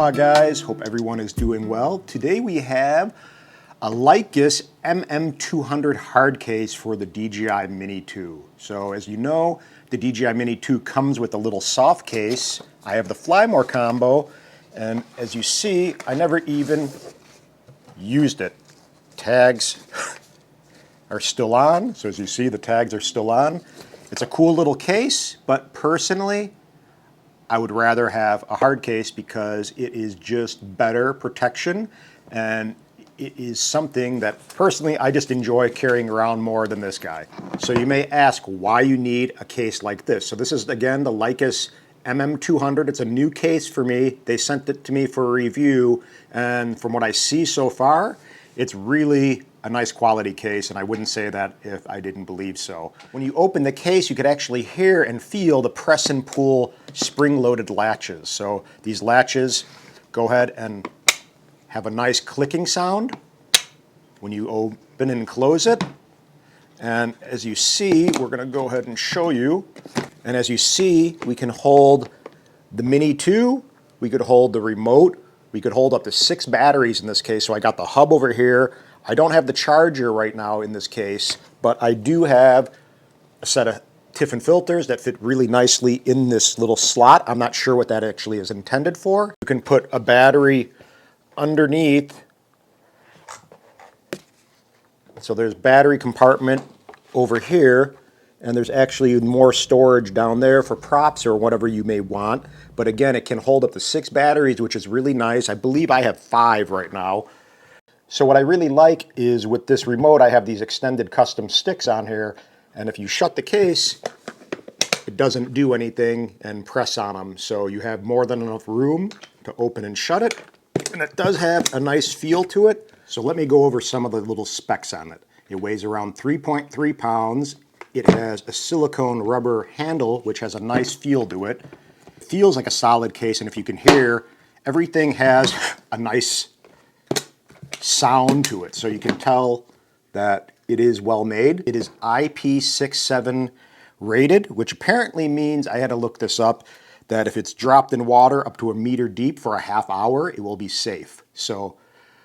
Aloha guys, hope everyone is doing well. Today we have a Lykus MM200 hard case for the DJI Mini 2. So as you know, the DJI Mini 2 comes with a little soft case. I have the Fly More combo, and as you see, I never even used it. Tags are still on, so as you see, the tags are still on. It's a cool little case, but personally, I would rather have a hard case because it is just better protection, and it is something that personally I just enjoy carrying around more than this guy. So you may ask why you need a case like this. So this is again the Lykus MM200. It's a new case for me. They sent it to me for a review, and from what I see so far, it's really a nice quality case, and I wouldn't say that if I didn't believe so. When you open the case, you could actually hear and feel the press and pull spring-loaded latches. So these latches go ahead and have a nice clicking sound when you open and close it. And as you see, we're gonna go ahead and show you. And as you see, we can hold the Mini 2, we could hold the remote, we could hold up to 6 batteries in this case. So I got the hub over here. I don't have the charger right now in this case, but I do have a set of Tiffin filters that fit really nicely in this little slot. I'm not sure what that actually is intended for. You can put a battery underneath. So there's battery compartment over here, and there's actually more storage down there for props or whatever you may want. But again, it can hold up to 6 batteries, which is really nice. I believe I have 5 right now. So what I really like is with this remote, I have these extended custom sticks on here, and if you shut the case, it doesn't do anything and press on them. So you have more than enough room to open and shut it, and it does have a nice feel to it. So let me go over some of the little specs on it. It weighs around 3.3 pounds. It has a silicone rubber handle, which has a nice feel to it. It feels like a solid case, and if you can hear, everything has a nice sound to it, so you can tell that it is well made. It is IP67 rated, which apparently means, I had to look this up, that if it's dropped in water up to 1 meter deep for a half hour, it will be safe. So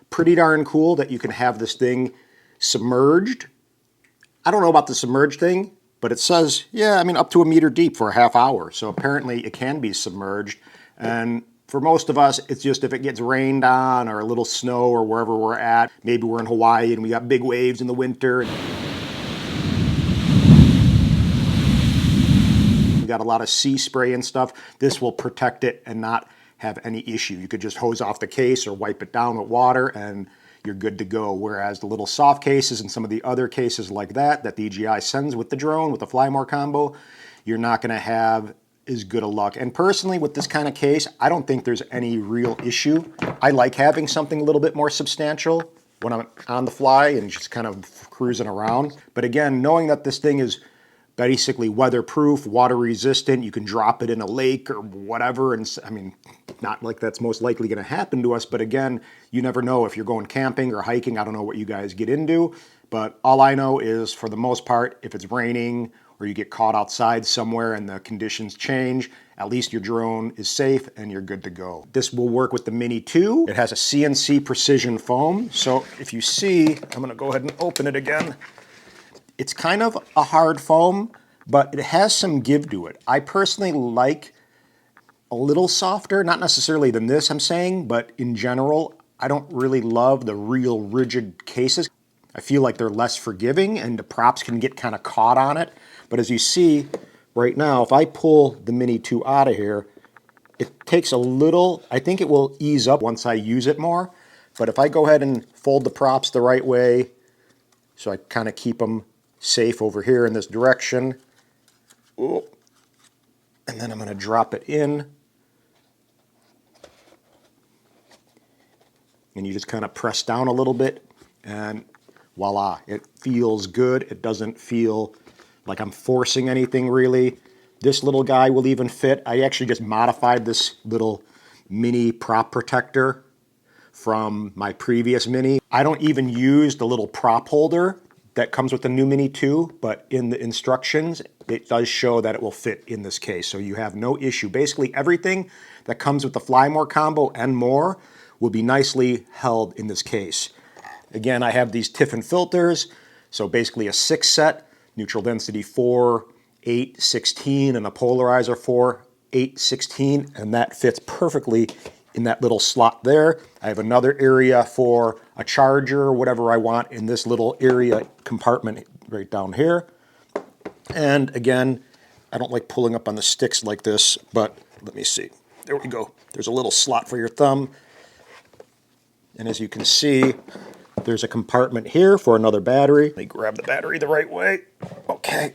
pretty darn cool that you can have this thing submerged. I don't know about the submerged thing, but it says, yeah, I mean up to 1 meter deep for a half hour. So apparently it can be submerged, and for most of us, it's just if it gets rained on or a little snow or wherever we're at. Maybe we're in Hawaii and we got big waves in the winter. We got a lot of sea spray and stuff. This will protect it and not have any issue. You could just hose off the case or wipe it down with water and you're good to go. Whereas the little soft cases and some of the other cases like that DJI sends with the drone, with the Fly More combo, you're not gonna have is good of luck. And personally, with this kind of case, I don't think there's any real issue. I like having something a little bit more substantial when I'm on the fly and just kind of cruising around. But again, knowing that this thing is basically weatherproof, water resistant, you can drop it in a lake or whatever, and I mean, not like that's most likely gonna happen to us, but again, you never know if you're going camping or hiking. I don't know what you guys get into, but all I know is for the most part, if it's raining or you get caught outside somewhere and the conditions change, at least your drone is safe and you're good to go. This will work with the Mini 2. It has a CNC precision foam. So if you see, I'm gonna go ahead and open it again. It's kind of a hard foam, but it has some give to it. I personally like a little softer, not necessarily than this I'm saying, but in general, I don't really love the real rigid cases. I feel like they're less forgiving and the props can get kind of caught on it. But as you see right now, if I pull the Mini 2 out of here, it takes a little, I think it will ease up once I use it more. But if I go ahead and fold the props the right way, so I kind of keep them safe over here in this direction. Oh, and then I'm going to drop it in. And you just kind of press down a little bit and voila, it feels good. It doesn't feel like I'm forcing anything really. This little guy will even fit. I actually just modified this little mini prop protector from my previous Mini. I don't even use the little prop holder that comes with the new Mini 2, but in the instructions, it does show that it will fit in this case. So you have no issue. Basically everything that comes with the Fly More combo and more will be nicely held in this case. Again, I have these Tiffin filters, so basically a 6 set, neutral density 4, 8, 16, and a polarizer 4, 8, 16, and that fits perfectly in that little slot there. I have another area for a charger or whatever I want in this little area compartment right down here. And again, I don't like pulling up on the sticks like this, but let me see. There we go. There's a little slot for your thumb. And as you can see, there's a compartment here for another battery. Let me grab the battery the right way. Okay.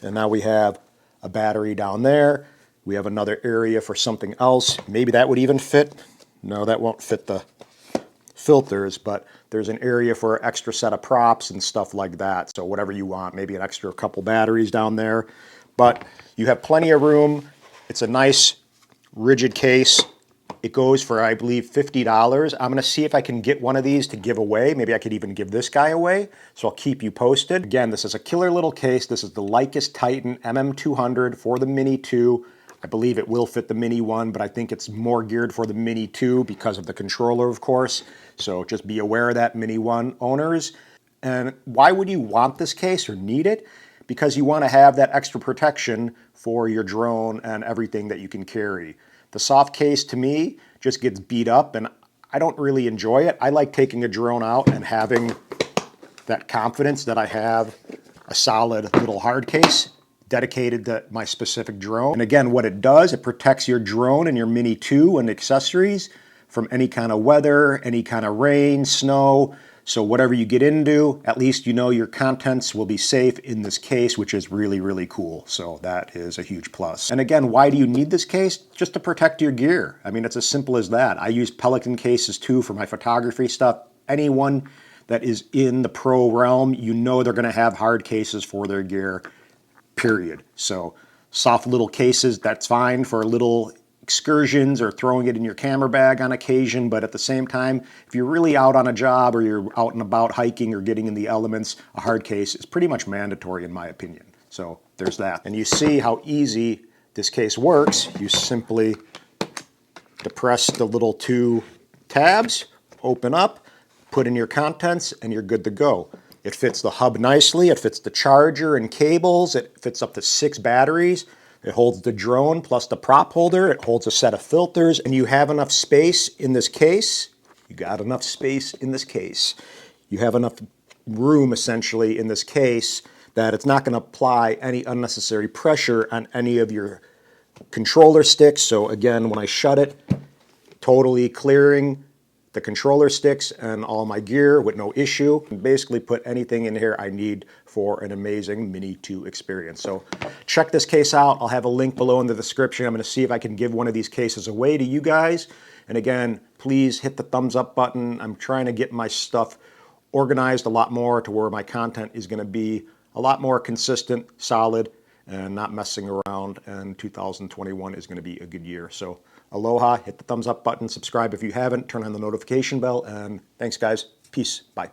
And now we have a battery down there. We have another area for something else. Maybe that would even fit. No, that won't fit the filters, but there's an area for an extra set of props and stuff like that. So whatever you want, maybe an extra couple batteries down there. But you have plenty of room. It's a nice rigid case. It goes for, I believe, $50. I'm going to see if I can get one of these to give away. Maybe I could even give this guy away, so I'll keep you posted. Again, this is a killer little case. This is the Lykus Titan MM200 for the Mini 2. I believe it will fit the Mini 1, but I think it's more geared for the Mini 2 because of the controller, of course. So just be aware of that, Mini 1 owners. And why would you want this case or need it? Because you want to have that extra protection for your drone and everything that you can carry. The soft case, to me, just gets beat up, and I don't really enjoy it. I like taking a drone out and having that confidence that I have a solid little hard case dedicated to my specific drone. And again, what it does, it protects your drone and your Mini 2 and accessories from any kind of weather, any kind of rain, snow. So whatever you get into, at least you know your contents will be safe in this case, which is really, really cool. So that is a huge plus. And again, why do you need this case? Just to protect your gear. I mean, it's as simple as that. I use Pelican cases too for my photography stuff. Anyone that is in the pro realm, you know they're gonna have hard cases for their gear, period. So soft little cases, that's fine for little excursions or throwing it in your camera bag on occasion, but at the same time, if you're really out on a job or you're out and about hiking or getting in the elements, a hard case is pretty much mandatory in my opinion. So there's that. And you see how easy this case works. You simply depress the little two tabs, open up, put in your contents, and you're good to go. It fits the hub nicely, it fits the charger and cables, it fits up to 6 batteries. It holds the drone plus the prop holder. It holds a set of filters, and you have enough space in this case. You got enough space in this case. You have enough room, essentially, in this case that it's not going to apply any unnecessary pressure on any of your controller sticks. So again, when I shut it, totally clearing the controller sticks and all my gear with no issue. And basically put anything in here I need for an amazing Mini 2 experience. So check this case out. I'll have a link below in the description. I'm going to see if I can give one of these cases away to you guys. And again, please hit the thumbs up button. I'm trying to get my stuff organized a lot more to where my content is going to be a lot more consistent, solid, and not messing around. And 2021 is going to be a good year. So aloha, hit the thumbs up button, subscribe if you haven't, turn on the notification bell, and thanks guys. Peace. Bye.